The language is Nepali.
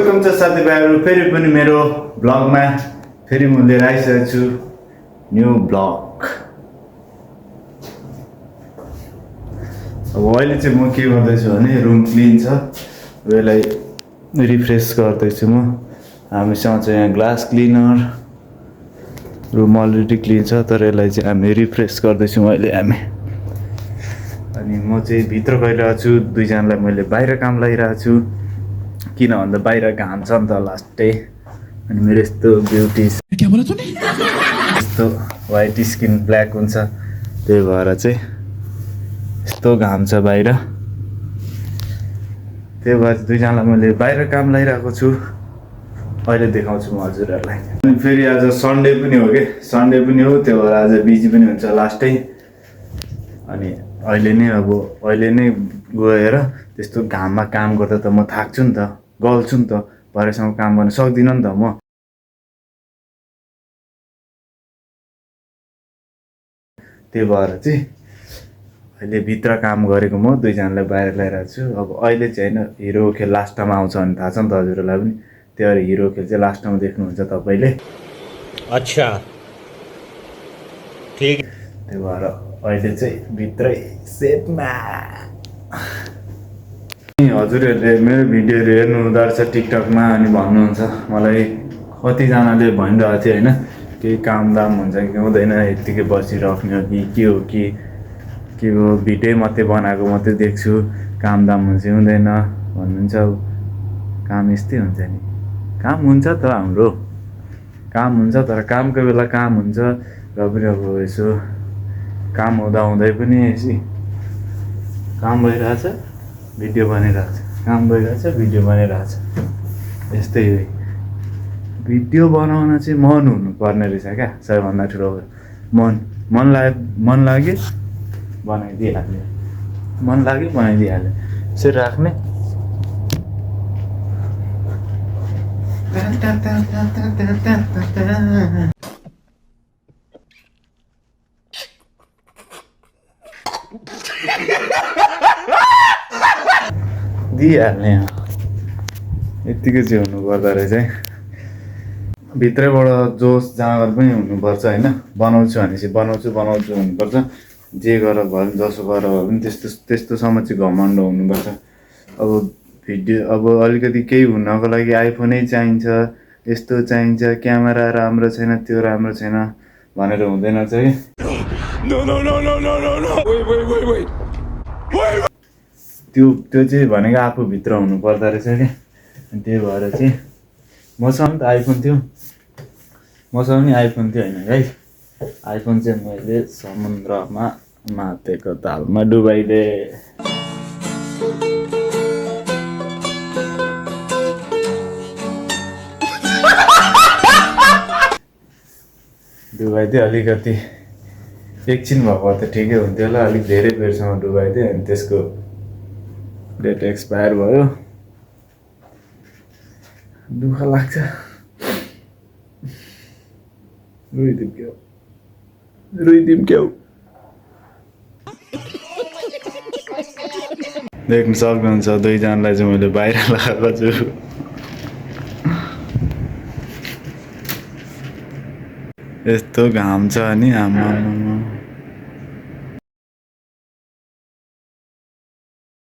वेलकम छ साथीभाइहरू फेरि पनि मेरो ब्लगमा फेरि म लिएर आइसकेको छु न्यू ब्लग। अब अहिले चाहिँ म के गर्दैछु भने रुम क्लिन छ, यसलाई रिफ्रेस गर्दैछु म। हामीसँग चाहिँ यहाँ glass cleaner, room already clean छ तर यसलाई चाहिँ हामी रिफ्रेस गर्दैछौँ अहिले हामी। अनि म चाहिँ भित्र गइरहेको छु, दुईजनालाई मैले बाहिर काम लगाइरहेको छु किन भन्दा बाहिर घाम छ नि त लास्टै। अनि मेरो यस्तो ब्युटी यस्तो वाइट स्किन ब्ल्याक हुन्छ, त्यही भएर चाहिँ यस्तो घाम छ बाहिर, त्यही भएर दुईजनालाई मैले बाहिर काम लगाइरहेको छु। अहिले देखाउँछु म हजुरहरूलाई। अनि फेरि आज सन्डे पनि हो कि, सन्डे पनि हो, त्यही भएर आज बिजी पनि हुन्छ लास्टै। अनि अहिले नै गएर त्यस्तो घाममा काम गर्दा त म थाक्छु नि त, गल्छु नि त, भरेसम्म काम गर्न सक्दिनँ नि त म। त्यही भएर चाहिँ अहिले भित्र काम गरेको म दुईजनालाई बाहिर ल्याइरहेको छु। अब अहिले चाहिँ होइन, हिरो खेल लास्टमा आउँछ भने थाहा छ नि त हजुरहरूलाई पनि, त्यही भएर हिरो खेल चाहिँ लास्टमा देख्नुहुन्छ तपाईँले। अच्छा ठीक। त्यही भएर अहिले चाहिँ भित्रै सेटमा। हजुरहरूले मेरो भिडियोहरू हेर्नु हुँदो रहेछ टिकटकमा, अनि भन्नुहुन्छ मलाई कतिजनाले भनिरहेको थियो होइन, केही कामदाम हुन्छ कि हुँदैन, यत्तिकै बसिराख्ने हो कि के हो, भिडियो मात्रै बनाएको मात्रै देख्छु, कामदाम हुन्छ कि हुँदैन भन्नुहुन्छ। काम यस्तै हुन्छ नि, काम हुन्छ त हाम्रो, काम हुन्छ तर कामको बेला काम हुन्छ र पनि अब यसो काम हुँदै पनि यसो काम भइरहेछ, भिडियो बनिरहेछ, काम भइरहेछ, भिडियो बनिरहेछ, यस्तै हो। भिडियो बनाउन चाहिँ मन हुनुपर्ने रहेछ क्या, सबैभन्दा ठुलो मन लाग्यो बनाइदिइहाल्यो, मन लाग्यो बनाइदिइहाल्यो, यसरी राख्ने। दिइहाल्ने यत्तिकै चाहिँ हुनुपर्दो रहेछ है। भित्रैबाट जोस जाँगर पनि हुनुपर्छ होइन, बनाउँछु भनेपछि बनाउँछु हुनुपर्छ, जे गर भयो जसो गर भयो पनि त्यस्तोसम्म चाहिँ घमण्ड हुनुपर्छ। अब भिडियो अब अलिकति केही हुनको लागि आइफोनै चाहिन्छ, यस्तो चाहिन्छ, क्यामेरा राम्रो छैन, त्यो राम्रो छैन भनेर हुँदैन चाहिँ। त्यो चाहिँ भनेको आफूभित्र हुनुपर्दो रहेछ क्या। अनि त्यही भएर चाहिँ मसँग पनि त आइफोन थियो, मसँग पनि आइफोन थियो होइन है। आइफोन चाहिँ मैले समुद्रमा मातेको तालमा डुबाइदिएँ। अलिकति एकछिन भएको त ठिकै हुन्थ्यो होला, अलिक धेरै बेरसम्म डुबाइदिएँ, अनि त्यसको डेट एक्सपायर भयो। दुःख लाग्छ, रुइदिउँ क्या हो। देख्न सक्नुहुन्छ दुईजनालाई चाहिँ मैले बाहिर लगाएको छु। यस्तो घाम छ नि आमा,